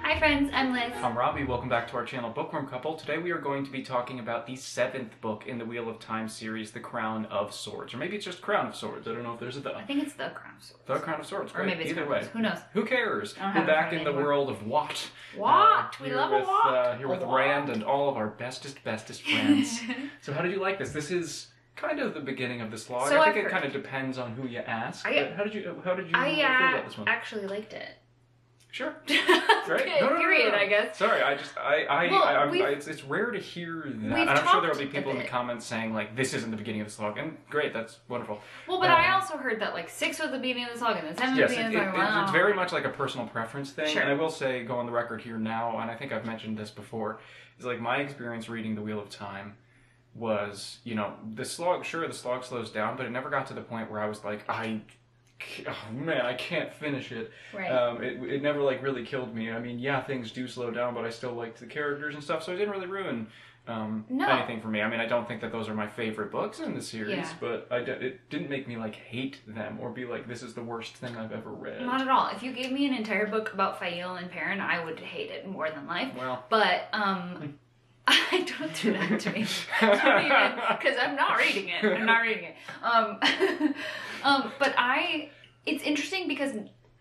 Hi friends, I'm Liz. I'm Robby. Welcome back to our channel Bookworm Couple. Today we are going to be talking about the 7th book in the Wheel of Time series, The Crown of Swords. Or maybe it's just Crown of Swords. I don't know if there's a the. I think it's The Crown of Swords. The Crown of Swords. Great. Or maybe it's either Crown way. of Swords. Who knows? Who cares? We're back in the world of Wat. We love a Wat. Here with Rand and all of our bestest friends. So how did you like this? This is kind of the beginning of the slog. So I think it kind of depends on who you ask. But how did you feel about this one? I actually liked it. Sure. Great. Period, I guess. Sorry, it's rare to hear that. And I'm sure there'll be people in the comments saying, like, this isn't the beginning of the slog. And great, that's wonderful. Well, but I also heard that, like, 6 was the beginning of the slog and then 7 was the beginning of the slog. It's very much like a personal preference thing. Sure. And I will say, go on the record here now, and I think I've mentioned this before, is like my experience reading The Wheel of Time was, you know, the slog slows down, but it never got to the point where I was like, oh man, I can't finish it. Right. It never like really killed me. I mean, yeah, things do slow down, but I still liked the characters and stuff, so it didn't really ruin anything for me. I mean, I don't think that those are my favorite books in the series, but it didn't make me like hate them or be like, this is the worst thing I've ever read. Not at all. If you gave me an entire book about Fael and Perrin, I would hate it more than life. Well, but I don't do that to me. Because I'm not reading it. But it's interesting because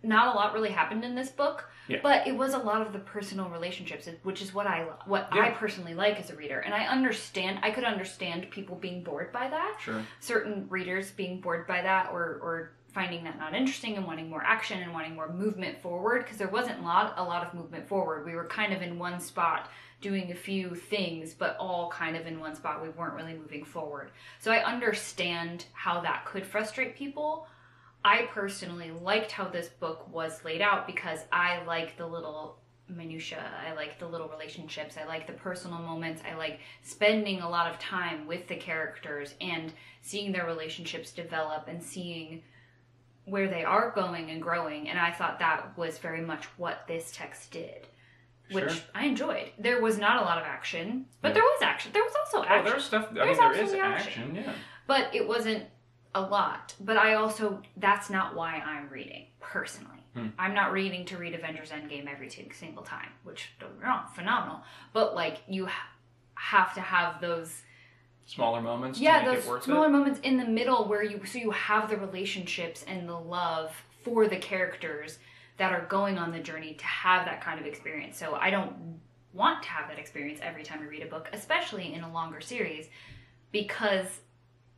not a lot really happened in this book, but it was a lot of the personal relationships, which is what I personally like as a reader. And I could understand people being bored by that. Sure. Certain readers being bored by that or finding that not interesting and wanting more action and wanting more movement forward, because there wasn't a lot of movement forward. We were kind of in one spot doing a few things, but all kind of in one spot. We weren't really moving forward. So I understand how that could frustrate people. I personally liked how this book was laid out because I like the little minutiae. I like the little relationships. I like the personal moments. I like spending a lot of time with the characters and seeing their relationships develop and seeing where they are going and growing. And I thought that was very much what this text did. Which I enjoyed. There was not a lot of action, but there was action. There was also action. Oh, there's stuff. I mean, there is action, yeah. But it wasn't a lot. But that's not why I'm reading, personally. I'm not reading to read Avengers Endgame every single time, which, don't get me wrong, phenomenal. But, like, you have to have those smaller moments to make it worth it. Yeah, those smaller moments in the middle where you have the relationships and the love for the characters that are going on the journey to have that kind of experience. So I don't want to have that experience every time I read a book, especially in a longer series, because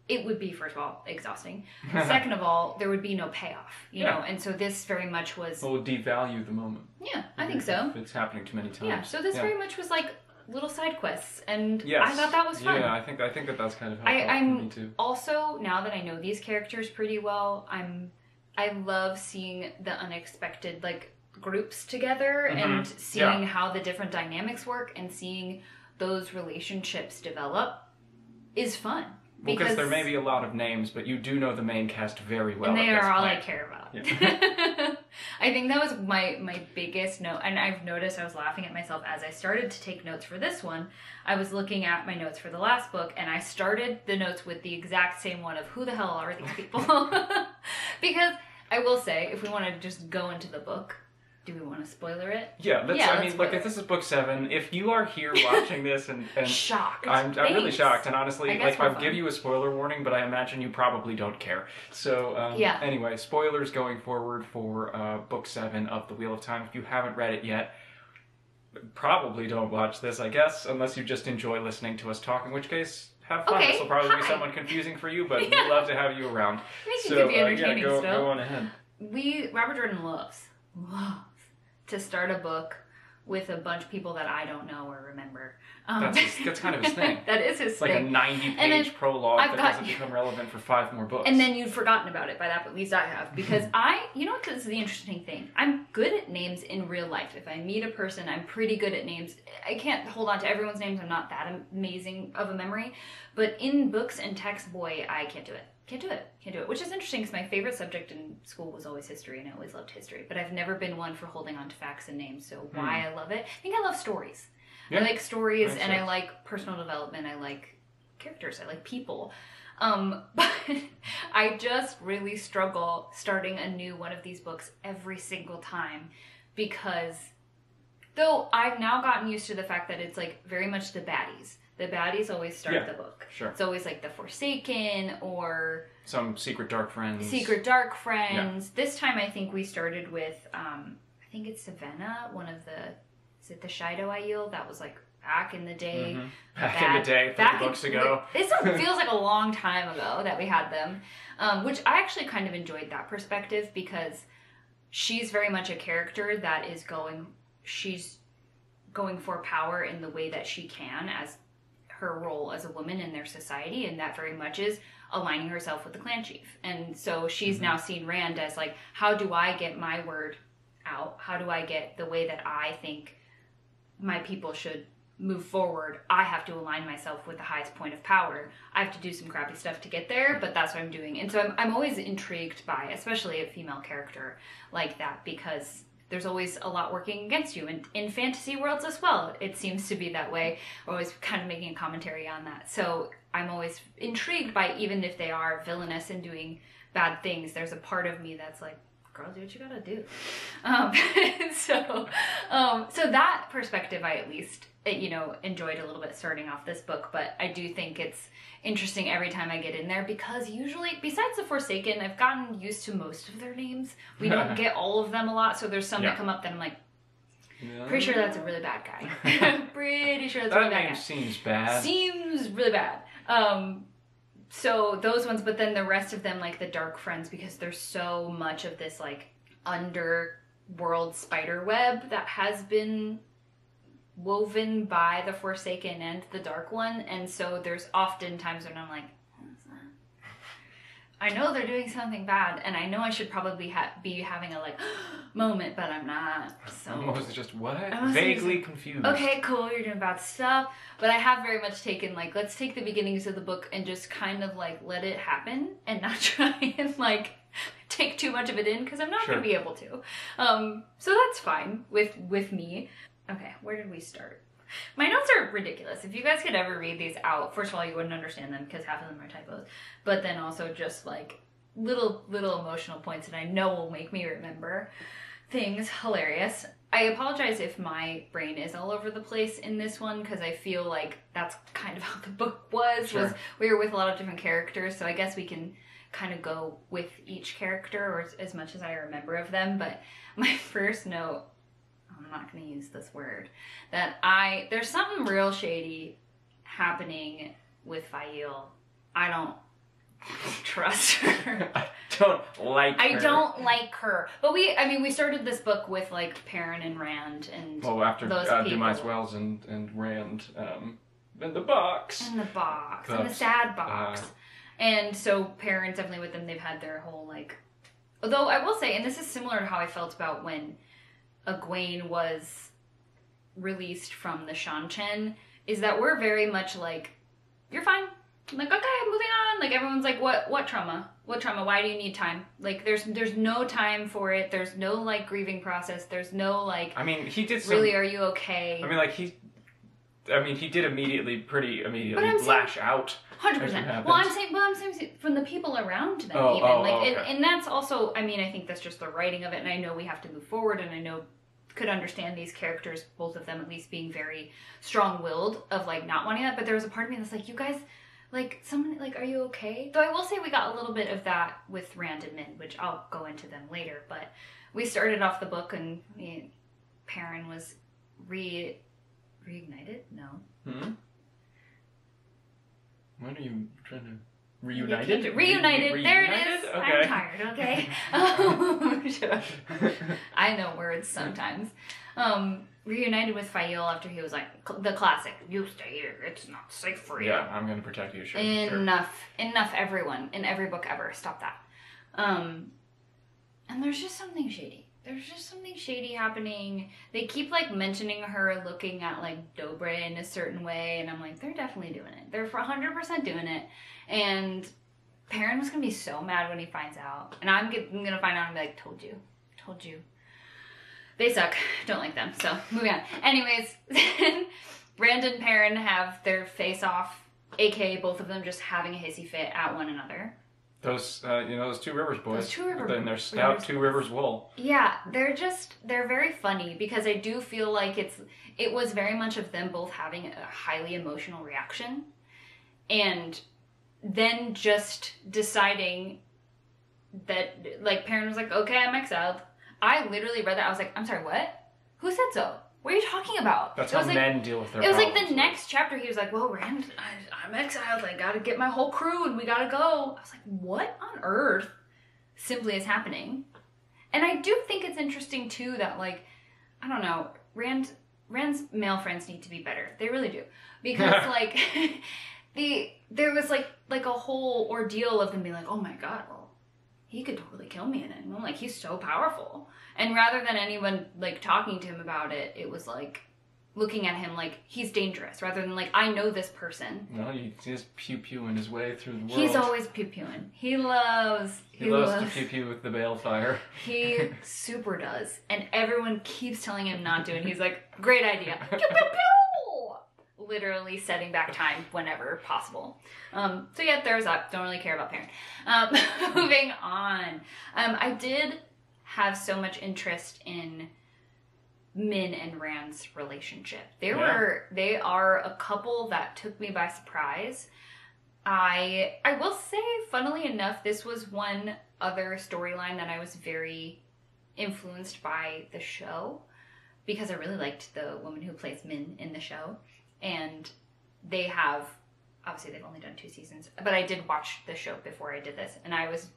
it would be, first of all, exhausting. Second of all, there would be no payoff, you know? And so this very much was... Well, it would devalue the moment. Yeah, I think so. It's happening too many times. Yeah, so this very much was like little side quests, and I thought that was fun. Yeah, I think that that's kind of how it felt for me too. Also, now that I know these characters pretty well, I love seeing the unexpected, like, groups together and seeing how the different dynamics work and seeing those relationships develop is fun. Because there may be a lot of names, but you do know the main cast very well. And they are all I care about. Yeah. I think that was my biggest note. And I've noticed I was laughing at myself as I started to take notes for this one. I was looking at my notes for the last book, and I started the notes with the exact same one of who the hell are these people? Because I will say, if we want to just go into the book, do we want to spoiler it? Yeah, I mean, look, if this is book 7, if you are here watching this and shocked, I'm really shocked, and honestly, like, I'll give you a spoiler warning, but I imagine you probably don't care. So, anyway, spoilers going forward for book 7 of The Wheel of Time. If you haven't read it yet, probably don't watch this, I guess, unless you just enjoy listening to us talk, in which case, have fun. This will probably be somewhat confusing for you, but we love to have you around. I think it could be entertaining still. Go on ahead. Robert Jordan loves to start a book with a bunch of people that I don't know or remember. That's kind of his thing. That is his thing. Like a 90-page prologue that doesn't become relevant for 5 more books. And then you've forgotten about it by that, but at least I have. Because you know what, this is the interesting thing. I'm good at names in real life. If I meet a person, I'm pretty good at names. I can't hold on to everyone's names. I'm not that amazing of a memory. But in books and text, boy, I can't do it. Can't do it. Which is interesting because my favorite subject in school was always history, and I always loved history. But I've never been one for holding on to facts and names. So why I love it? I think I love stories. I like stories, and I like personal development. I like characters. I like people. But I just really struggle starting a new one of these books every single time because Though I've now gotten used to the fact that it's like very much the baddies. The baddies always start the book. Sure. It's always like the Forsaken or some secret dark friends. Secret dark friends. Yeah. This time I think we started with I think it's Savannah, one of the, is it the Shido Aiel? That was like back in the day. Mm-hmm. Back in the day, 30 books ago. This feels like a long time ago that we had them. Which I actually kind of enjoyed that perspective because she's very much a character that is she's going for power in the way that she can as her role as a woman in their society, and that very much is aligning herself with the clan chief. And so she's now seen Rand as like, how do I get my word out? How do I get the way that I think my people should move forward? I have to align myself with the highest point of power. I have to do some crappy stuff to get there, but that's what I'm doing. And so I'm always intrigued by, especially a female character like that, because there's always a lot working against you. And in fantasy worlds as well, it seems to be that way. We're always kind of making a commentary on that. So I'm always intrigued by, even if they are villainous and doing bad things, there's a part of me that's like, girl, do what you gotta do. So that perspective I at least, enjoyed a little bit starting off this book, but I do think it's interesting every time I get in there because usually, besides the Forsaken, I've gotten used to most of their names. We don't get all of them a lot, so there's some that come up that I'm like, pretty sure that's a really bad guy. Pretty sure that's a really bad guy. That name seems bad. Seems really bad. So those ones, but then the rest of them, like the Dark Friends, because there's so much of this like underworld spider web that has been woven by the Forsaken and the Dark One, and so there's often times when I'm like, what's that? I know they're doing something bad, and I know I should probably be having a like moment, but I'm not. So I'm almost just what? Vaguely confused. Okay, cool, you're doing bad stuff, but I have very much taken like, let's take the beginnings of the book and just kind of like let it happen and not try and like take too much of it in because I'm not going to be able to. So that's fine with me. Okay, where did we start? My notes are ridiculous. If you guys could ever read these out, first of all, you wouldn't understand them because half of them are typos. But then also just like little emotional points that I know will make me remember things. Hilarious. I apologize if my brain is all over the place in this one because I feel like that's kind of how the book was. We were with a lot of different characters, so I guess we can kind of go with each character or as much as I remember of them. But my first note, I'm not going to use this word, there's something real shady happening with Faile. I don't trust her. I don't like her. But we started this book with like Perrin and Rand and after those Demise Wells and Rand in the box. In the sad box. And so Perrin's definitely with them. They've had their whole like, although I will say, and this is similar to how I felt about when Egwene was released from the Shan-Chen, is that we're very much like, you're fine. I'm like, okay, moving on. Like everyone's like, what trauma? What trauma? Why do you need time? Like there's no time for it. There's no like grieving process. There's no like, he did really, are you okay? He did pretty immediately lash out. 100%. Well, I'm saying from the people around them, okay. And that's also, I think that's just the writing of it, and I know we have to move forward, and I know could understand these characters, both of them at least being very strong-willed of like not wanting that, but there was a part of me that's like, you guys, like, someone, like, are you okay? Though I will say we got a little bit of that with Rand and Min, which I'll go into them later, but we started off the book and Perrin was reignited? No. Hmm? When are you trying to... Reunited? Reunited. There it is. Okay. I'm tired, okay? I know words sometimes. Reunited with Faile after he was like, the classic, you stay here, it's not safe for you. Yeah, I'm going to protect you, sure. Enough, everyone, in every book ever, stop that. And there's just something shady. There's just something shady happening. They keep like mentioning her looking at like Dobre in a certain way, and I'm like, they're definitely doing it. They're 100% doing it. And Perrin was gonna be so mad when he finds out, and I'm gonna find out and be like, told you. They suck. Don't like them. So moving on. Anyways, Rand and Perrin have their face off, aka both of them just having a hissy fit at one another. Those, those Two Rivers boys. Those Two Rivers. Then they're stout Two Rivers wool. Yeah, they're very funny because I do feel like it was very much of them both having a highly emotional reaction and then just deciding that, like, Perrin was like, okay, I'm exiled. I literally read that. I was like, I'm sorry, what? Who said so? What are you talking about? That's how men deal with their problems. It was like the next chapter. He was like, well, Rand, I'm exiled. I gotta get my whole crew and we gotta go. I was like, what on earth simply is happening? And I do think it's interesting, too, that, like, I don't know, Rand's male friends need to be better. They really do. Because, like, there was, like a whole ordeal of them being like, oh, my God, well, he could totally kill me. And I'm like, he's so powerful. And rather than anyone, like, talking to him about it, it was, like, looking at him like he's dangerous rather than, like, I know this person. Well, he's just pew-pewing his way through the world. He's always pew-pewing. He loves to pew-pew with the balefire. He super does. And everyone keeps telling him not to, and he's like, great idea. Pew-pew-pew! Literally setting back time whenever possible. So yeah, there's that. Don't really care about Perrin. Moving on. I did have so much interest in Min and Rand's relationship. They are a couple that took me by surprise. I will say, funnily enough, this was one other storyline that I was very influenced by the show because I really liked the woman who plays Min in the show. And obviously they've only done 2 seasons, but I did watch the show before I did this and I was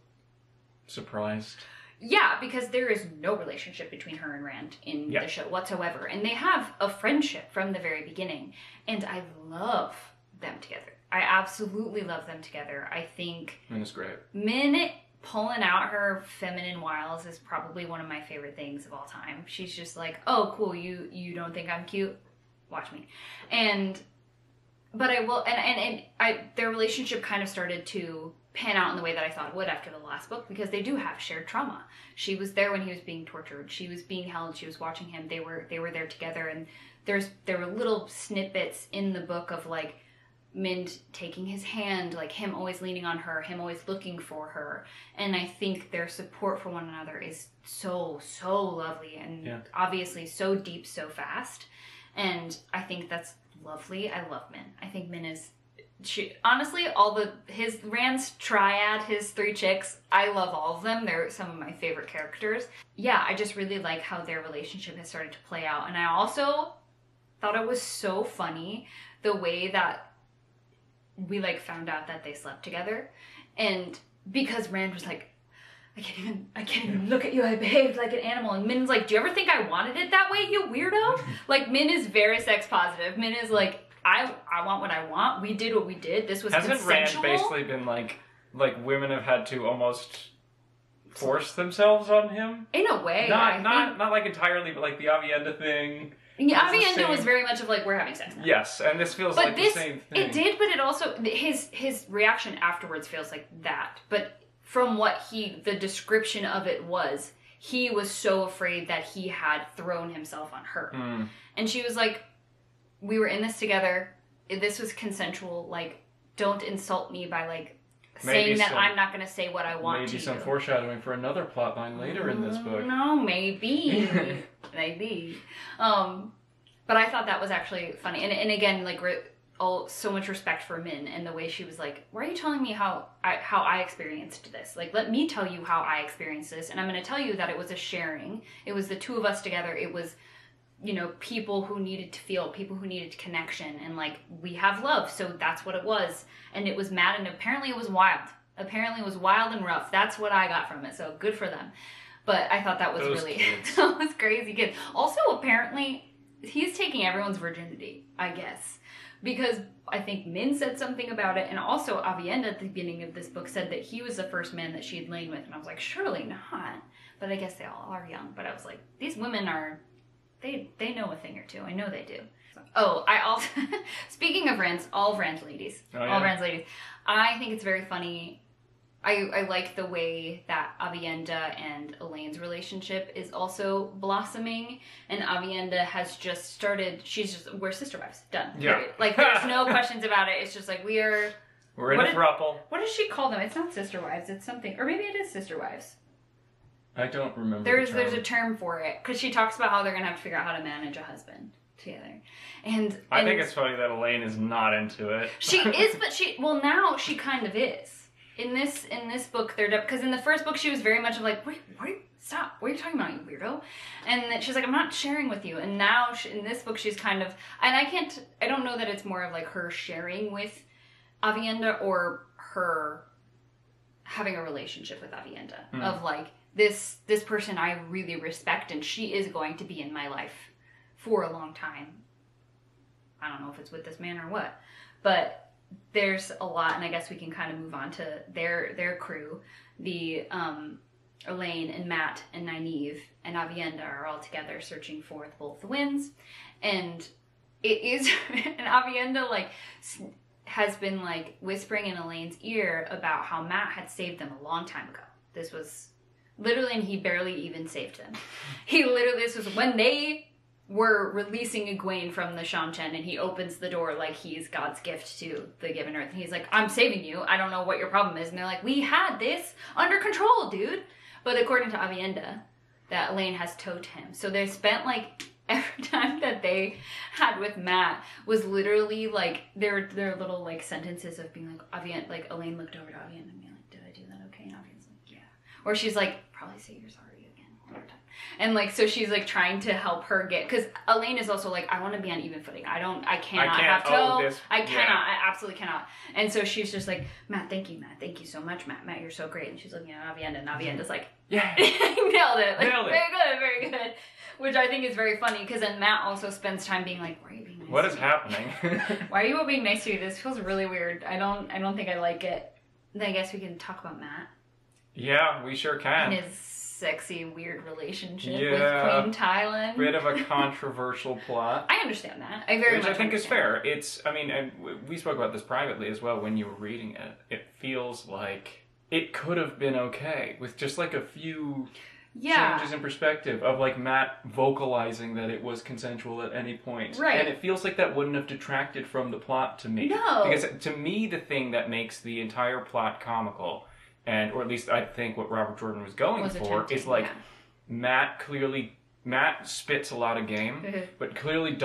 surprised. Yeah, because there is no relationship between her and Rand in the show whatsoever. And they have a friendship from the very beginning. And I love them together. I absolutely love them together. I think Min is great. Min pulling out her feminine wiles is probably one of my favorite things of all time. She's just like, oh, cool, you don't think I'm cute? Watch me. But I will, and their relationship kind of started to pan out in the way that I thought it would after the last book because they do have shared trauma. She was there when he was being tortured. She was being held. She was watching him. They were there together. And there were little snippets in the book of, like, Min taking his hand, like him always leaning on her, him always looking for her. And I think their support for one another is so, so lovely and obviously so deep, so fast. And I think that's lovely. I love Min. I think Min is... honestly, Rand's triad, his 3 chicks, I love all of them. They're some of my favorite characters. Yeah, I just really like how their relationship has started to play out. And I also thought it was so funny the way that we, like, found out that they slept together. And because Rand was like, I can't even look at you. I behaved like an animal. And Min's like, do you ever think I wanted it that way, you weirdo? Like, Min is very sex positive. Min is like, I want what I want. We did what we did. This was consensual. Hasn't Rand basically been like women have had to almost force themselves on him? In a way. Not like entirely, but like the Avienda thing. Yeah, Avienda was very much of like, we're having sex now. Yes, and this feels like the same thing. It did, but it also, his reaction afterwards feels like that. But from what the description of it was, he was so afraid that he had thrown himself on her. Mm. And she was like, we were in this together. This was consensual. Like, don't insult me by, like, saying that I'm not going to say what I want to you. Maybe some foreshadowing for another plotline later in this book. No, maybe. Maybe. But I thought that was actually funny. And again, like, so much respect for Min and the way she was like, why are you telling me how I experienced this? Like, let me tell you how I experienced this. And I'm going to tell you that it was a sharing. It was the 2 of us together. It was, people who needed to feel, people who needed connection. And, like, we have love. So that's what it was. And it was mad. And apparently it was wild. Apparently it was wild and rough. That's what I got from it. So good for them. But I thought that was that was crazy kid. Also, apparently, he's taking everyone's virginity, I guess. Because I think Min said something about it, and also Avienda at the beginning of this book said that he was the first man that she had lain with, and I was like, surely not. But I guess they all are young. But I was like, these women they know a thing or two. I know they do. Oh, I also, speaking of Rand's, all Rand's ladies. Oh, yeah. All Rand's ladies. I think it's very funny. I like the way that Avienda and Elaine's relationship is also blossoming, and Avienda has just started, we're sister wives, done. Yeah. Period. Like, there's no questions about it. It's just like, we are We're in a throuple. What does she call them? It's not sister wives. It's something, or maybe it is sister wives. I don't remember. There's a term for it because she talks about how they're gonna have to figure out how to manage a husband together, and I think it's funny that Elaine is not into it. She is, but now she kind of is. In this book, because in the first book she was very much like, wait, stop, what are you talking about, you weirdo? And then she's like, I'm not sharing with you. And now in this book she's kind of, and I don't know that it's more of like her sharing with Avienda or her having a relationship with Avienda of like, this person I really respect and she is going to be in my life for a long time. I don't know if it's with this man or what, but there's a lot, and I guess we can kind of move on to their crew. The Elaine and Matt and Nynaeve and Avienda are all together searching for both the winds, and it is and Avienda like has been like whispering in Elaine's ear about how Matt had saved them a long time ago. This was literally, and he barely even saved them. This was when they were releasing Egwene from the Shamchen, and he opens the door like he's God's gift to the Given Earth. And he's like, I'm saving you. I don't know what your problem is. And they're like, we had this under control, dude. But according to Avienda, that Elaine has towed him. So they spent like every time that they had with Matt was literally like their little like sentences of being like, Elaine looked over to Avienda and being like, did I do that okay? And Avienda's like, yeah. Or she's like, probably say you're sorry again one more time. And like, so she's like trying to help her because Elaine is also like, I want to be on even footing. I cannot have toe. I absolutely cannot. And so she's just like, Matt, thank you so much, Matt, you're so great. And she's looking at Avienda, and Avienda's like, yeah, nailed it. Like, nailed it. Very good. Which I think is very funny because then Matt also spends time being like, why are you being nice What is happening? Why are you all being nice to me? This feels really weird. I don't think I like it. Then I guess we can talk about Matt. Yeah, we sure can. And his sexy, weird relationship with Queen Tylan. Bit of a controversial plot. I understand that. Which I think is fair. And we spoke about this privately as well when you were reading it. It feels like it could have been okay with just like a few changes in perspective of like Matt vocalizing that it was consensual at any point. Right. And it feels like that wouldn't have detracted from the plot to me. No. Because to me, the thing that makes the entire plot comical, or at least I think what Robert Jordan was going for, is like Matt spits a lot of game, but clearly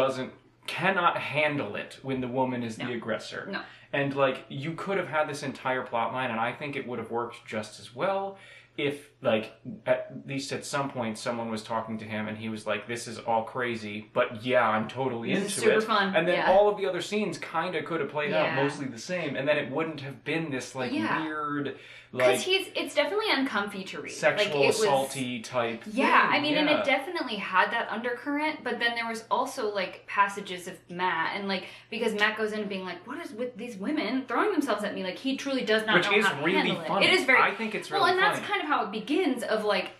cannot handle it when the woman is the aggressor. No. And like, you could have had this entire plot line, and I think it would have worked just as well if, like, at least at some point someone was talking to him and he was like, this is all crazy, but yeah, I'm totally into it. Super fun. And then all of the other scenes kind of could have played out mostly the same, and then it wouldn't have been this, like, weird, like... Because it's definitely uncomfy to read. Sexual, like, assaulty type thing. And it definitely had that undercurrent, but then there was also, like, passages of Matt, and, like, because Matt goes in being like, what is with these women throwing themselves at me? Like, he truly does not know how to handle it. Which is really funny. It is very... I think it's really funny. Well, and that's kind of how it begins, of, like,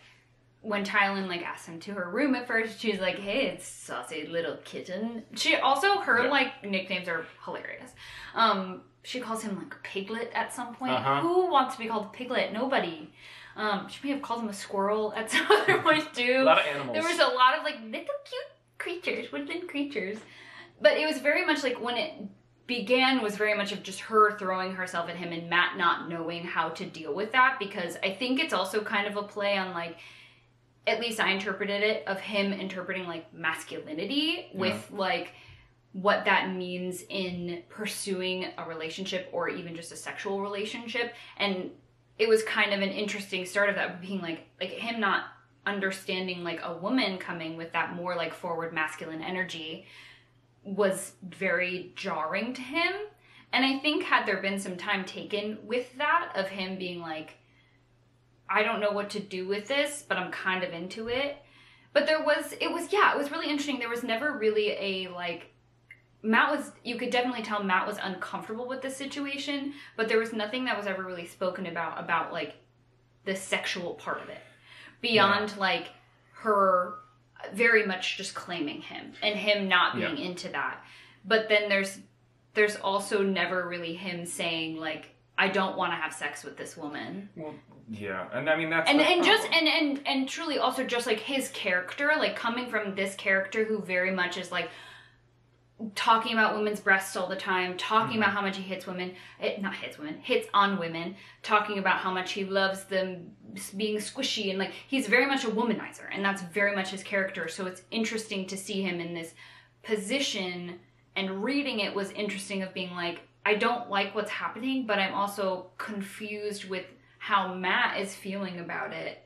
when Tylan, like, asks him to her room at first, she's like, hey, it's saucy little kitten. She also, like, nicknames are hilarious. She calls him, like, Piglet at some point. Who wants to be called Piglet? Nobody. She may have called him a squirrel at some other point, too. A lot of animals. There was a lot of, like, little cute creatures, woodland creatures. But it was very much, like, when it began was very much of just her throwing herself at him and Matt not knowing how to deal with that, because I think it's also kind of a play on, like, at least I interpreted it, of him interpreting, like, masculinity with, like, what that means in pursuing a relationship or even just a sexual relationship. And it was kind of an interesting start of that, being like him not understanding, like, a woman coming with that more, like, forward masculine energy was very jarring to him. And I think had there been some time taken with that, of him being like, I don't know what to do with this, but I'm kind of into it. But it was really interesting. There was never really a, like, you could definitely tell Matt was uncomfortable with the situation, but there was nothing that was ever really spoken about, like, the sexual part of it. Beyond, like, her very much just claiming him, and him not being into that. But then there's also never really him saying, like, I don't want to have sex with this woman. Well, yeah, and I mean that's and truly also just, like, his character, like, coming from this character who very much is like, talking about women's breasts all the time, talking about how much he hits on women, talking about how much he loves them being squishy, and like he's very much a womanizer, and that's very much his character. So it's interesting to see him in this position, and reading it was interesting of being like, I don't like what's happening, but I'm also confused with how Matt is feeling about it.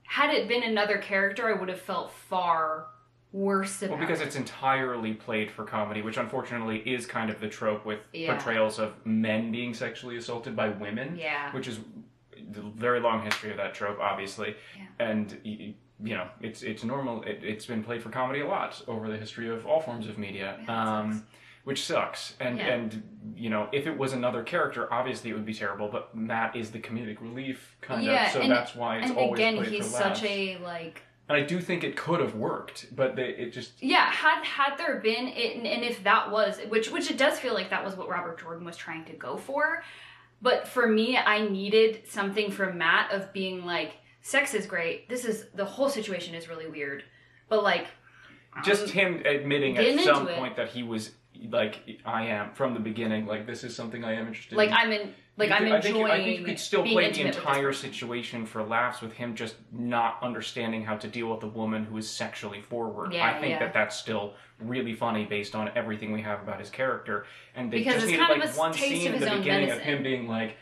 Had it been another character, I would have felt far worse about it. Well, because it's entirely played for comedy, which unfortunately is kind of the trope with portrayals of men being sexually assaulted by women. Yeah. Which is the very long history of that trope, obviously. Yeah. And, you know, it's normal. It's been played for comedy a lot over the history of all forms of media. Yeah, which sucks. And you know, if it was another character, obviously it would be terrible, but Matt is the comedic relief, kind of, so that's why it's always played for laughs. And again, he's such a, like... And I do think it could have worked, but it just... Yeah, had there been, and if that was, which it does feel like that was what Robert Jordan was trying to go for, but for me, I needed something from Matt of being like, sex is great, the whole situation is really weird, but like... Just him admitting at some point that he was... Like, I am, from the beginning, like, this is something I am interested in. I'm enjoying. I think you could still play the entire situation for laughs with him just not understanding how to deal with a woman who is sexually forward. Yeah, I think that that's still really funny based on everything we have about his character. And they because just needed, like, one scene in the beginning of him being like,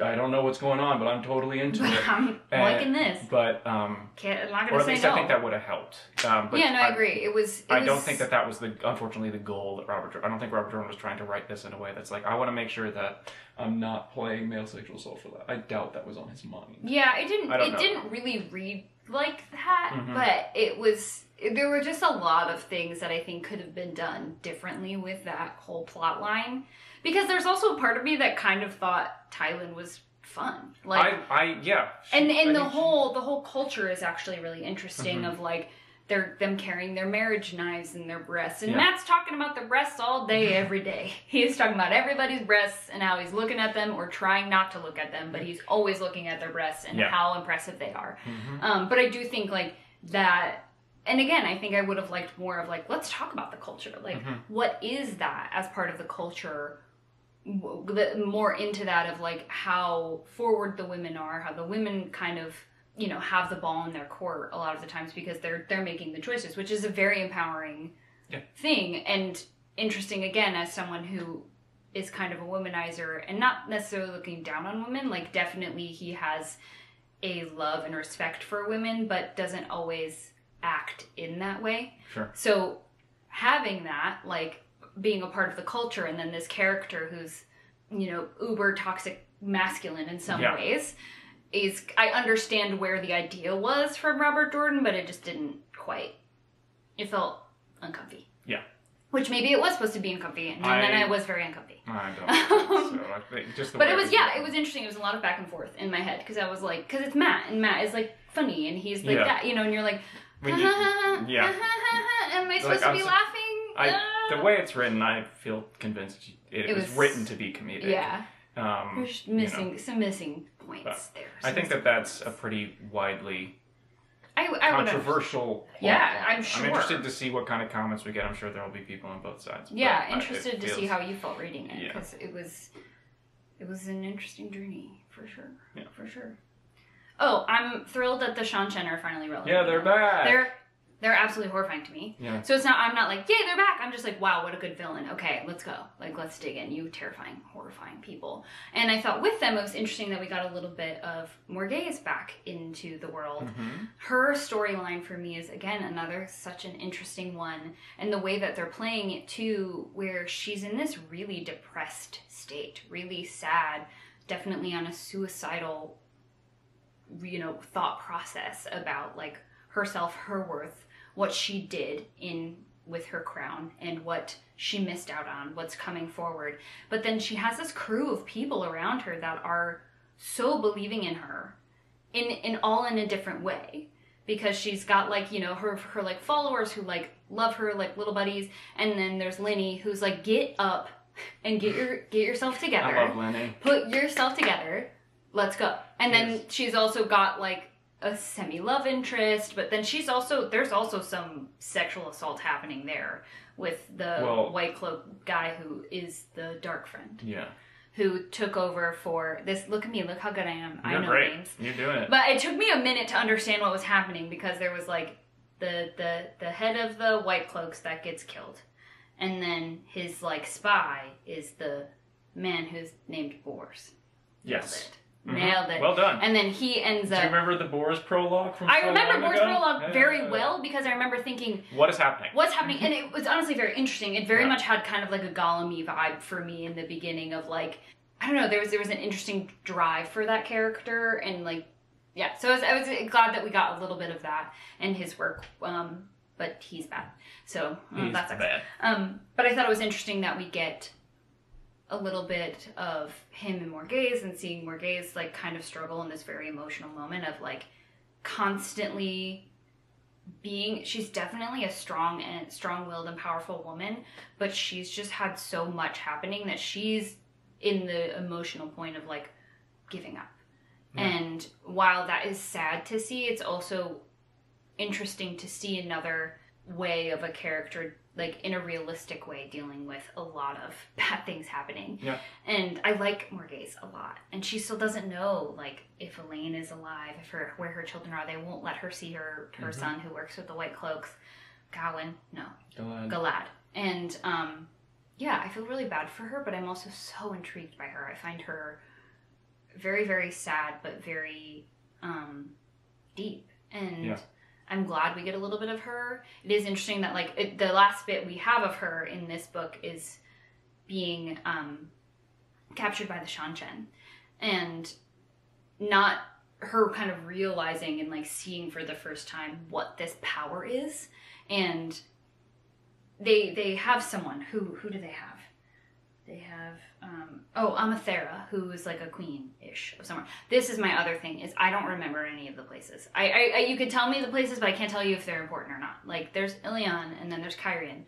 I don't know what's going on, but I'm totally into it. I'm liking this. But, I'm not going to say no. Or at least I think that would have helped. But yeah, no, I agree. I don't think that was, unfortunately, the goal that I don't think Robert Jordan was trying to write this in a way that's like, I want to make sure that I'm not playing male sexual assault for that. I doubt that was on his mind. Yeah, it didn't really read like that, but there were just a lot of things that I think could have been done differently with that whole plot line. Because there's also a part of me that kind of thought Tylen was fun. Like the whole culture is actually really interesting of like them carrying their marriage knives in their breasts. And Matt's talking about their breasts all day, every day. He's talking about everybody's breasts and how he's looking at them or trying not to look at them, but he's always looking at their breasts and how impressive they are. But I do think like that. And again, I think I would have liked more of like, let's talk about the culture. Like, what is that as part of the culture? More into that of like how forward the women are, how the women kind of, you know, have the ball in their court a lot of the times because they're making the choices, which is a very empowering thing and interesting again as someone who is kind of a womanizer and not necessarily looking down on women. Like definitely he has a love and respect for women, but doesn't always act in that way. Sure. So having that, like being a part of the culture, and then this character who's, you know, uber toxic masculine in some ways, is, I understand where the idea was from Robert Jordan, but it just didn't quite, it felt uncomfy. Yeah. Which maybe it was supposed to be uncomfy, and then I was very uncomfy. I don't think so. I think just the but it was interesting. It was a lot of back and forth in my head, because I was like, because it's Matt, and Matt is like funny, and he's like that, you know, and you're like, am I supposed to be laughing? The way it's written, I feel convinced it was written to be comedic. Yeah. There's some missing points there. I think that's a pretty widely controversial plot. Yeah, I'm sure. I'm interested to see what kind of comments we get. I'm sure there will be people on both sides. Yeah, interested to see how you felt reading it, because it was an interesting journey, for sure. Yeah. For sure. Oh, I'm thrilled that the Sean Chen are finally relevant. Yeah, they're back. They're absolutely horrifying to me. Yeah. So I'm not like, yay, they're back. I'm just like, wow, what a good villain. Okay, let's go. Like, let's dig in. You terrifying, horrifying people. And I thought with them, it was interesting that we got a little bit of Morgaze back into the world. Her storyline for me is, again, such an interesting one. And the way that they're playing it, too, where she's in this really depressed state, really sad, definitely on a suicidal, you know, thought process about, like, herself, her worth, what she did with her crown and what she missed out on, what's coming forward. But then she has this crew of people around her that are so believing in her in a different way, because she's got, like, you know, her like followers who like love her, like little buddies, and then there's Lenny who's like, get up and get yourself together. I love Lenny. Put yourself together. Let's go. And then she's also got like a semi-love interest, but then there's also some sexual assault happening there with the white cloak guy who is the dark friend. Yeah. Who took over for this. Look at me, look how good I am. You're I know great. names. You're doing it. But it took me a minute to understand what was happening because there was like the head of the white cloaks that gets killed. And then his like spy is the man who's named Boris. Yes. Nailed it. Well done. And then he ends up... Do you remember the Boris prologue from I remember Boris prologue very well because I remember thinking... What is happening? What's happening? And it was honestly very interesting. It very much had kind of like a Gollum-y vibe for me in the beginning of like... I don't know, there was an interesting drive for that character and like... Yeah, so I was glad that we got a little bit of that in his work. But he's bad. So that's bad. But I thought it was interesting that we get... a little bit of him and Morghese and seeing Morghese like kind of struggle in this very emotional moment of like constantly being, she's definitely a strong-willed and powerful woman, but she's just had so much happening that she's in the emotional point of like giving up. Yeah. And while that is sad to see, it's also interesting to see another way of a character like in a realistic way dealing with a lot of bad things happening. Yeah. And I like Morghese a lot. And she still doesn't know like if Elaine is alive, where her children are. They won't let her see her son who works with the White Cloaks. Galad. And I feel really bad for her, but I'm also so intrigued by her. I find her very, very sad, but very deep. And I'm glad we get a little bit of her. It is interesting that like the last bit we have of her in this book is being captured by the Shan-Chen, and not her kind of realizing and like seeing for the first time what this power is. And they have someone who do they have? They have Amathera, who is like a queen-ish of somewhere. This is my other thing, is I don't remember any of the places. I you could tell me the places, but I can't tell you if they're important or not. Like there's Ilion and then there's Kyrian.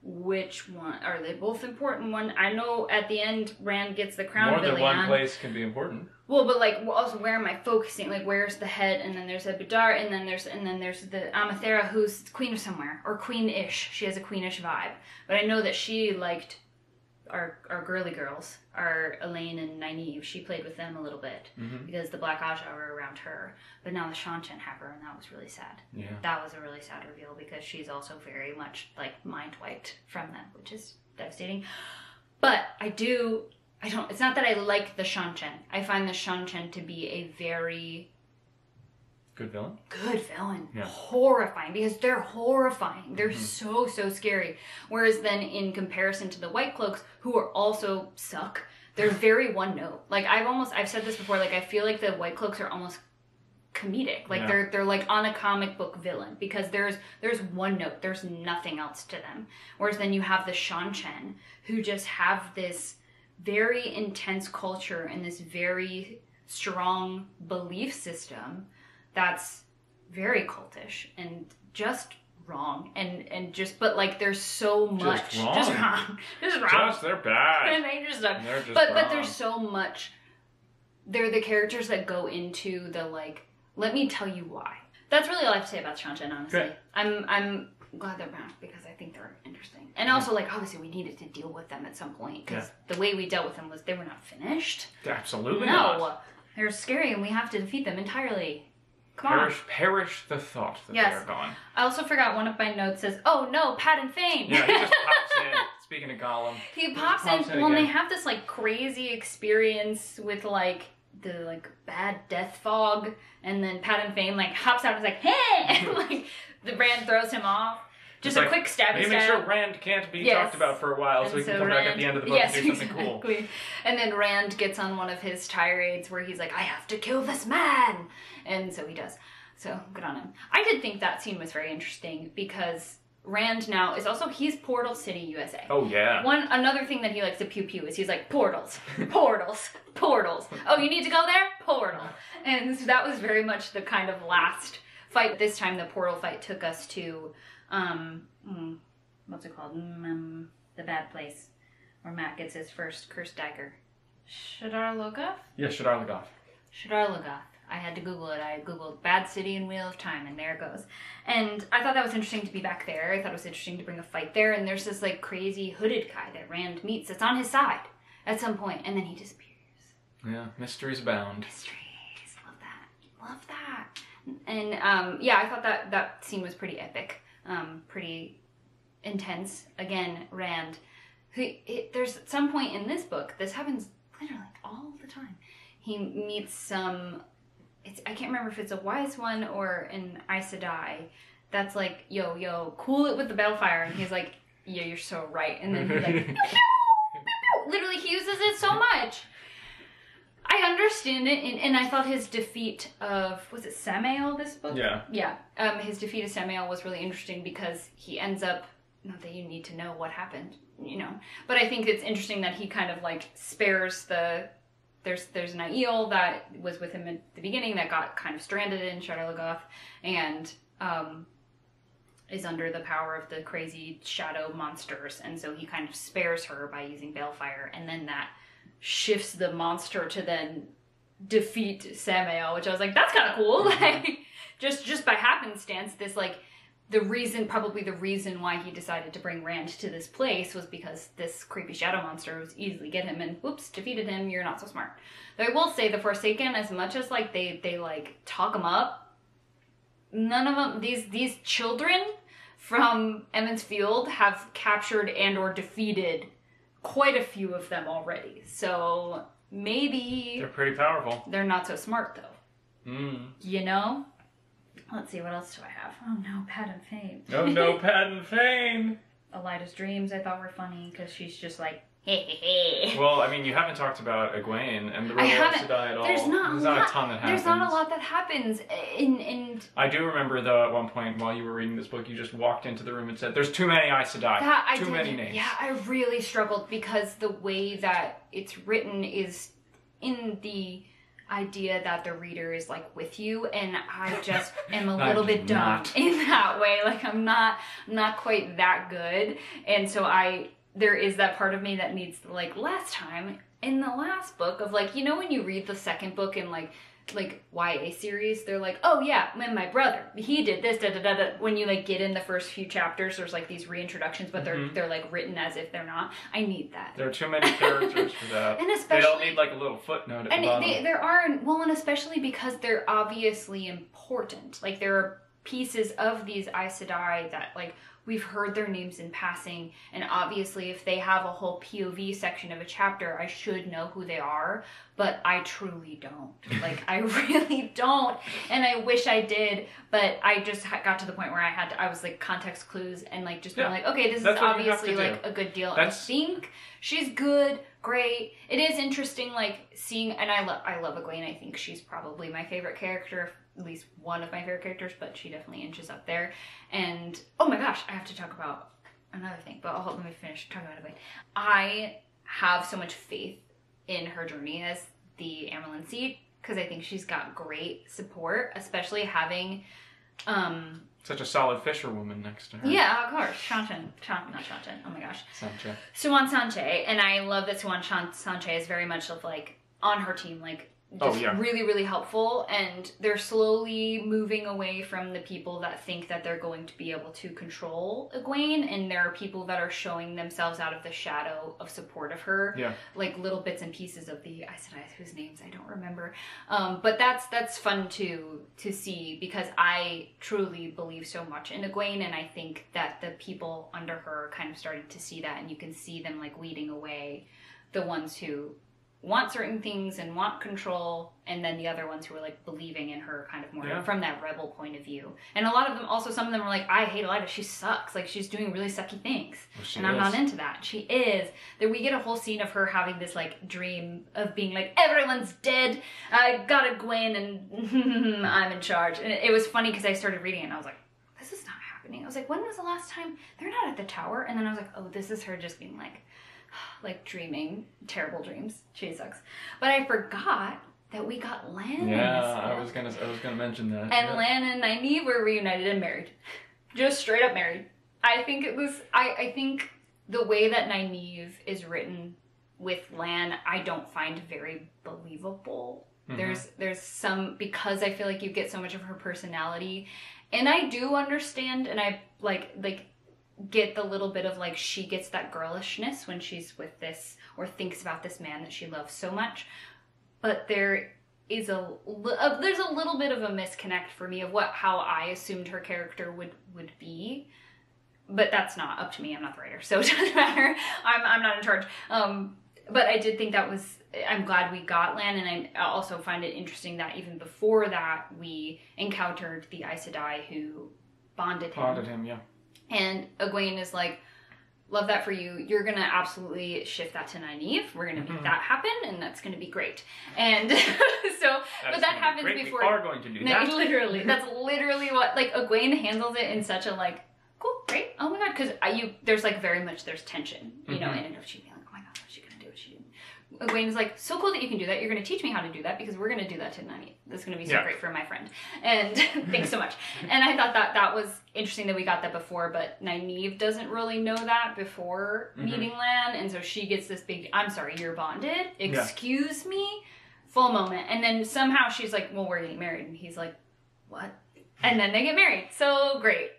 Which one are they both important? One, I know at the end Rand gets the crown of Ilion. More than one place can be important. Well, but like also where am I focusing? Like where's the head? And then there's Ebudar, and then there's the Amathera, who's queen of somewhere or queen-ish. She has a queenish vibe, but I know that she liked our girly girls, our Elaine and Nynaeve. She played with them a little bit because the Black Aja were around her. But now the Shan-Chen have her, and that was really sad. Yeah. That was a really sad reveal because she's also very much like mind wiped from them, which is devastating. But it's not that I like the Shan-Chen. I find the Shan-Chen to be a very... Good villain? Good villain. Yeah. Horrifying, because they're horrifying. They're so scary. Whereas then in comparison to the White Cloaks, who are also suck, they're very one note. Like I've said this before, like I feel like the White Cloaks are almost comedic. Like they're like on a comic book villain, because there's one note. There's nothing else to them. Whereas then you have the Shan-Chen, who just have this very intense culture and this very strong belief system that's very cultish and just wrong but like there's so much just wrong they're bad and they just but there's so much. They're the characters that go into the like, let me tell you why. That's really all I have to say about Shan-Chen, honestly. Good. I'm glad they're back because I think they're interesting, and also like obviously we needed to deal with them at some point because the way we dealt with them was they were not finished. Absolutely not. They're scary and we have to defeat them entirely. Perish the thought that they are gone. I also forgot one of my notes says, "Oh no, Pat and Fane." Yeah, he just pops in. Speaking of Gollum, he pops in. Well, they have this like crazy experience with like the like bad death fog, and then Pat and Fane like hops out and is like, "Hey!" and like the Rand throws him off. Just a quick stab. Maybe make sure Rand can't be talked about for a while, so we can come back at the end of the book and do something cool. And then Rand gets on one of his tirades where he's like, "I have to kill this man," and so he does. So good on him. I did think that scene was very interesting because Rand now is also, he's Portal City, USA. Oh yeah. Another thing that he likes to pew pew is he's like, portals, portals, portals. Oh, you need to go there? Portal. And so that was very much the kind of last fight. This time the portal fight took us to what's it called? The bad place where Matt gets his first cursed dagger. Shadar Logoth? Yeah, Shadar Logoth. Shadar Logoth. I had to Google it. I Googled Bad City and Wheel of Time, and there it goes. And I thought that was interesting to be back there. I thought it was interesting to bring a fight there. And there's this like crazy hooded guy that Rand meets that's on his side at some point, and then he disappears. Yeah, mysteries abound. Mysteries. Love that. Love that. And yeah, I thought that scene was pretty epic. Pretty intense. Again, Rand. There's some point in this book, this happens literally all the time. He meets some, I can't remember if it's a wise one or an Aes Sedai that's like, yo, cool it with the Balefire. And he's like, yeah, you're so right. And then he's like, literally he uses it so much. I understand it, and I thought his defeat of, was it Samael, this book? Yeah. Yeah. His defeat of Samael was really interesting because he ends up, not that you need to know what happened, you know, but I think it's interesting that he kind of like spares there's an Aiel that was with him at the beginning that got kind of stranded in Shadar Logoth and is under the power of the crazy shadow monsters, and so he kind of spares her by using Balefire, and then that shifts the monster to then defeat Samael, which I was like, that's kind of cool. Like, just by happenstance, this like, probably the reason why he decided to bring Rand to this place was because this creepy shadow monster was easily get him, and whoops, defeated him, you're not so smart. Though I will say, the Forsaken, as much as like they like talk him up, none of them, these children from Emond's Field have captured and or defeated quite a few of them already. So maybe they're pretty powerful. They're not so smart though. You know? Let's see, what else do I have? Oh no, Pat and Fane. Oh no, Pat and Fane. Elida's dreams I thought were funny because she's just like, hey. Well, I mean, you haven't talked about Egwene and the Rebel Aes Sedai at all. There's not a ton that happens. There's not a lot that happens. I do remember, though, at one point while you were reading this book, you just walked into the room and said, there's too many Aes Sedai. Too many names. Yeah, I really struggled because the way that it's written is in the idea that the reader is like with you, and I just am a little bit dumb in that way. Like I'm not quite that good, and so there is that part of me that needs, like last time in the last book of like, you know, when you read the second book in like YA series, they're like, oh yeah, my brother, he did this, da. When you like get in the first few chapters, there's like these reintroductions, but they're like written as if they're not. I need that. There are too many characters for that. And especially, they don't need like a little footnote at the bottom. There are, well, and especially because they're obviously important. Like there are pieces of these Aes Sedai that like we've heard their names in passing, and obviously if they have a whole POV section of a chapter, I should know who they are, but I truly don't. Like, I really don't, and I wish I did, but I just got to the point where I was like context clues and like just being like, okay, this is obviously like a good deal. I think she's good, great. It is interesting like seeing, and I love Egwene. I think she's probably my favorite character, at least one of my favorite characters, but she definitely inches up there. And oh my gosh, I have to talk about another thing, but let me finish talking about Egwene. I have so much faith in her journey as the Amyrlin Seat because I think she's got great support, especially having such a solid fisherwoman next to her. Yeah, of course. Not Shantan. Oh my gosh. Sanche. Siuan Sanche, and I love that Siuan Sanche is very much of like on her team, like just really, really helpful, and they're slowly moving away from the people that think that they're going to be able to control Egwene, and there are people that are showing themselves out of the shadow of support of her, like little bits and pieces of the Aes Sedai whose names I don't remember, but that's fun to see because I truly believe so much in Egwene, and I think that the people under her are kind of starting to see that, and you can see them like weeding away the ones who want certain things and want control, and then the other ones who are like believing in her kind of more from that rebel point of view. And a lot of them, also some of them are like, I hate Elida, she sucks, like she's doing really sucky things, and I'm not into that. She is. Then we get a whole scene of her having this like dream of being like, everyone's dead, I got Egwene and I'm in charge. And it was funny because I started reading it and I was like, this is not happening. I was like, when was the last time? They're not at the tower. And then I was like, oh, this is her just being like dreaming terrible dreams. She sucks. But I forgot that we got Lan in this book. I was gonna mention that. And Lan and Nynaeve were reunited and married. Just straight up married. I think it was I think the way that Nynaeve is written with Lan, I don't find very believable. There's some, because I feel like you get so much of her personality, and I do understand, and I like get the little bit of like, she gets that girlishness when she's with this or thinks about this man that she loves so much, but there is there's a little bit of a misconnect for me of how I assumed her character would be, but that's not up to me. I'm not the writer, so it doesn't matter. I'm not in charge. But I did think I'm glad we got Lan, and I also find it interesting that even before that we encountered the Aes Sedai who bonded him. Yeah. And Egwene is like, love that for you. You're going to absolutely shift that to Nynaeve. We're going to make that happen, and that's going to be great. And but that happens before. We are going to do that. Literally. That's literally what, like, Egwene handles it in such a, like, cool, great, oh my god, because there's, like, there's tension, you know, in and of she being like, oh my god, what's she going to do? What's she doing? Egwene is like, so cool that you can do that. You're going to teach me how to do that because we're going to do that to Nynaeve. That's going to be so great for my friend. And thanks so much. And I thought that was interesting that we got that before, but Nynaeve doesn't really know that before meeting Lan. And so she gets this big, I'm sorry, you're bonded? Excuse me? Full moment. And then somehow she's like, well, we're getting married. And he's like, what? And then they get married. So great.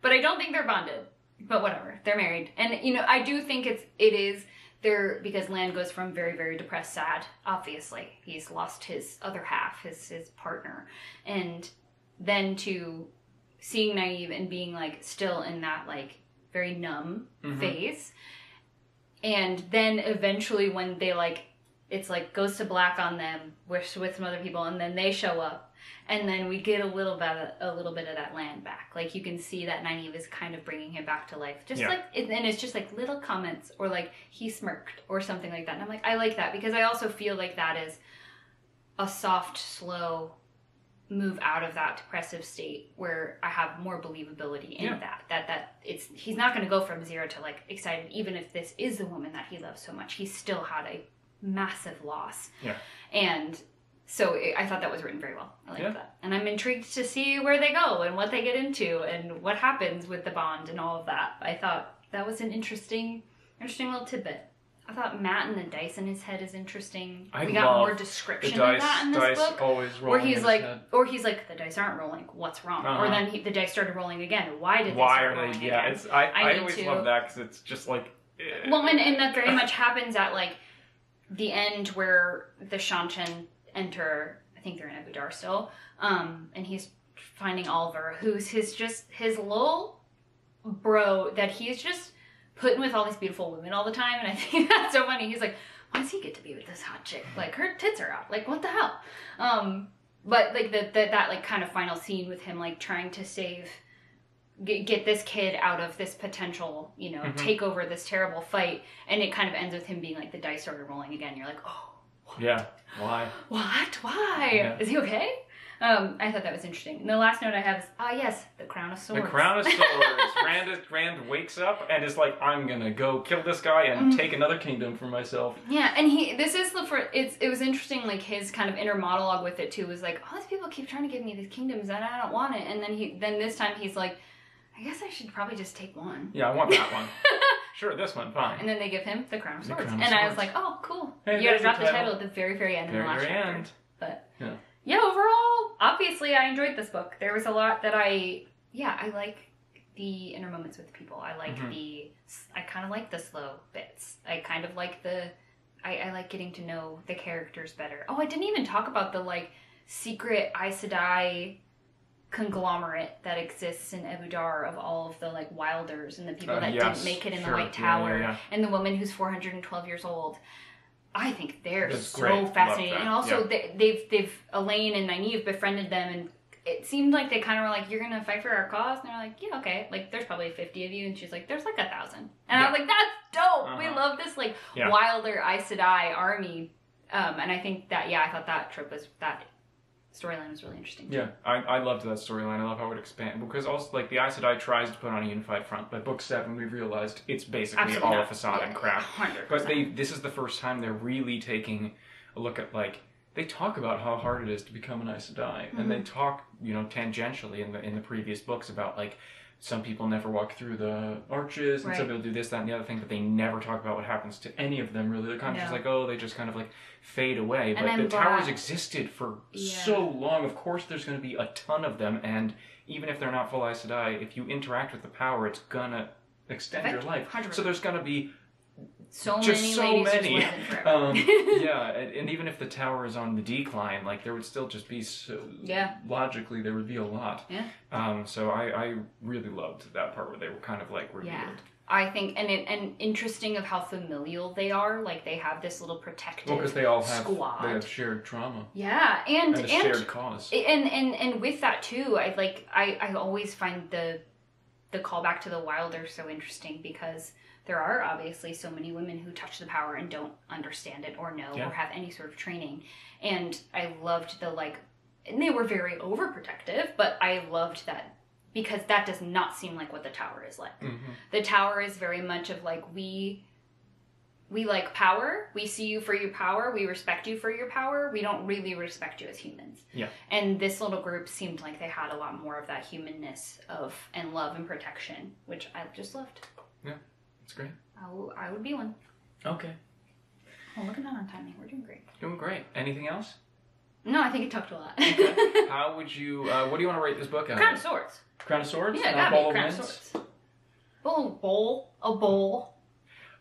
But I don't think they're bonded. But whatever. They're married. And, you know, I do think it is... because Lan goes from very, very depressed, sad, obviously. He's lost his other half, his partner. And then to seeing Nynaeve and being, like, still in that, like, very numb phase. And then eventually when they, like, it's, like, goes to black on them with some other people, and then they show up. And then we get a little bit of that Lan back. Like, you can see that Nynaeve is kind of bringing him back to life. Just like, and it's just like little comments, or like he smirked or something like that. And I'm like, I like that, because I also feel like that is a soft, slow move out of that depressive state where I have more believability in that he's not going to go from 0 to like excited, even if this is the woman that he loves so much. He still had a massive loss. Yeah. And so I thought that was written very well. I like that. And I'm intrigued to see where they go and what they get into and what happens with the bond and all of that. I thought that was an interesting little tidbit. I thought Matt and the dice in his head is interesting. We got more description of that in this book. Always where he's like, the dice aren't rolling. What's wrong? Or then the dice started rolling again. Why did they start rolling again? Yeah, I always love that because it's just like. Well, and that very much happens at like the end where the Shanchen enter. I think they're in Abu Dar still, and he's finding Oliver, who's his little bro that he's just putting with all these beautiful women all the time, and I think that's so funny. He's like, why does he get to be with this hot chick? Like, her tits are out. Like, what the hell? But like that like kind of final scene with him like trying to get this kid out of this potential, you know, take over this terrible fight, and it kind of ends with him being like, the dice started rolling again. You're like, oh. What? Yeah. Why? What? Why? Yeah. Is he okay? I thought that was interesting. And the last note I have is, yes, the Crown of Swords. The Crown of Swords. Rand wakes up and is like, I'm gonna go kill this guy and take another kingdom for myself. Yeah, and it was interesting, like, his kind of inner monologue with it, too, was like, all these people keep trying to give me these kingdoms and I don't want it. And then this time he's like, I guess I should probably just take one. Yeah, I want that one. Sure, this one, fine. And then they give him the Crown of Swords. I was like, oh, cool. Hey, you gotta drop the title at the very, very end in the last chapter. But yeah, overall, obviously I enjoyed this book. There was a lot that I like the inner moments with people. I like I kind of like the slow bits. I kind of like I like getting to know the characters better. Oh, I didn't even talk about the, like, secret Aes Sedai conglomerate that exists in Abu Dar of all of the, like, Wilders and the people that didn't make it in the White Tower and the woman who's 412 years old. I think they're so fascinating. And also they've Elaine and Nynaeve befriended them, and it seemed like they kind of were like, you're gonna fight for our cause? And they're like, yeah, okay. Like, there's probably 50 of you. And she's like, there's like 1,000. And I was like, that's dope. We love this, like, Wilder Aes Sedai army. And I think that, I thought that storyline was really interesting too. Yeah, I loved that storyline. I love how it expanded, because also, like, the Aes Sedai tries to put on a unified front, but book 7 we realized it's basically all a facade and crap. 100%. But this is the first time they're really taking a look at, like, they talk about how hard it is to become an Aes Sedai, and they talk, you know, tangentially in the previous books about like some people never walk through the arches, and some people do this, that, and the other thing, but they never talk about what happens to any of them. Really, they're kind of just like, oh, they just kind of like fade away. But the towers existed for so long. Of course, there's going to be a ton of them, and even if they're not full Aes Sedai, if you interact with the power, it's gonna extend your life. 100%. So there's gonna be so many. Yeah, and even if the tower is on the decline, like there would still just be logically there would be a lot. Yeah. So I really loved that part where they were kind of like revealed. Yeah. I think, and interesting of how familial they are. Like they have this little protective because they all have squad. They have shared trauma. Yeah, and a shared cause. And with that too, I always find the callback to the Wilder so interesting because there are obviously so many women who touch the power and don't understand it or know or have any sort of training. And I loved and they were very overprotective, but I loved that because that does not seem like what the tower is like. Mm-hmm. The tower is very much of like, we like power, we see you for your power, we respect you for your power, we don't really respect you as humans. Yeah. And this little group seemed like they had a lot more of that humanness and love and protection, which I just loved. Yeah. That's great. I would be one. Okay. Oh, look at that on timing. We're doing great. Doing great. Anything else? No, I think it talked a lot. Okay. How would you, what do you want to rate this book out? Crown of Swords. Crown of Swords? Yeah, gotta be Crown of Swords. A bowl.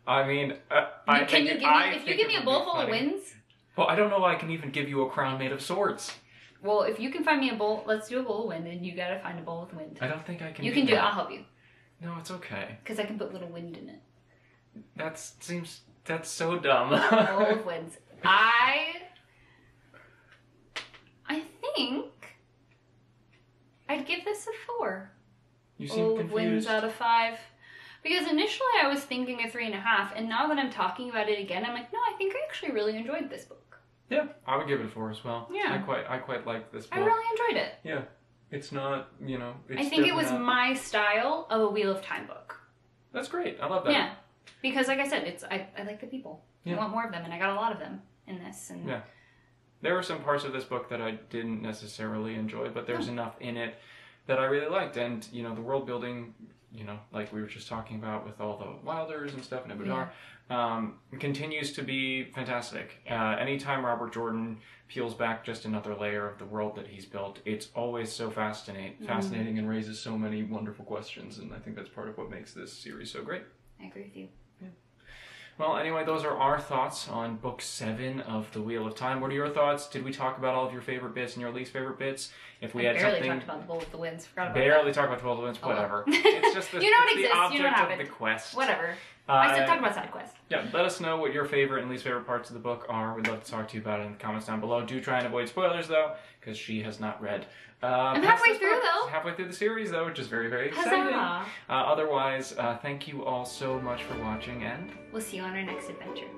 I mean, if you give me a bowl full of wins. Well, I don't know I can even give you a crown made of swords. Well, if you can find me a bowl, let's do a bowl of wind, and you gotta find a bowl with wind. I don't think I can. You can do it. I'll help you. No, it's okay. Because I can put little wind in it. That's so dumb. Bowl of winds. I think I'd give this a 4. You seem confused. Bowl of winds out of 5. Because initially I was thinking a 3.5, and now that I'm talking about it again, I'm like, no, I think I actually really enjoyed this book. Yeah, I would give it a 4 as well. Yeah. I quite liked this book. I really enjoyed it. Yeah. It's not, it's I think it was my style of a Wheel of Time book. That's great. I love that. Yeah. Because like I said, I like the people. Yeah. I want more of them, and I got a lot of them in this. And yeah. There were some parts of this book that I didn't necessarily enjoy, but there's enough in it that I really liked. And, the world building, like we were just talking about with all the Wilders and stuff and Ebudar, continues to be fantastic. Yeah. Anytime Robert Jordan peels back just another layer of the world that he's built, it's always so fascinating and raises so many wonderful questions, and I think that's part of what makes this series so great. I agree with you. Yeah. Well, anyway, those are our thoughts on Book 7 of The Wheel of Time. What are your thoughts? Did we talk about all of your favorite bits and your least favorite bits? If we had barely talked about the Bowl of the Winds. Forgot about barely that. talked about the Bowl of the Winds. Whatever. It's just the, the object of the quest. Whatever. I said talk about side quest. Yeah, let us know what your favorite and least favorite parts of the book are. We'd love to talk to you about it in the comments down below. Do try and avoid spoilers, though, because she has not read. I'm halfway through, though. Halfway through the series, though, which is very, very exciting. Otherwise, thank you all so much for watching, and we'll see you on our next adventure.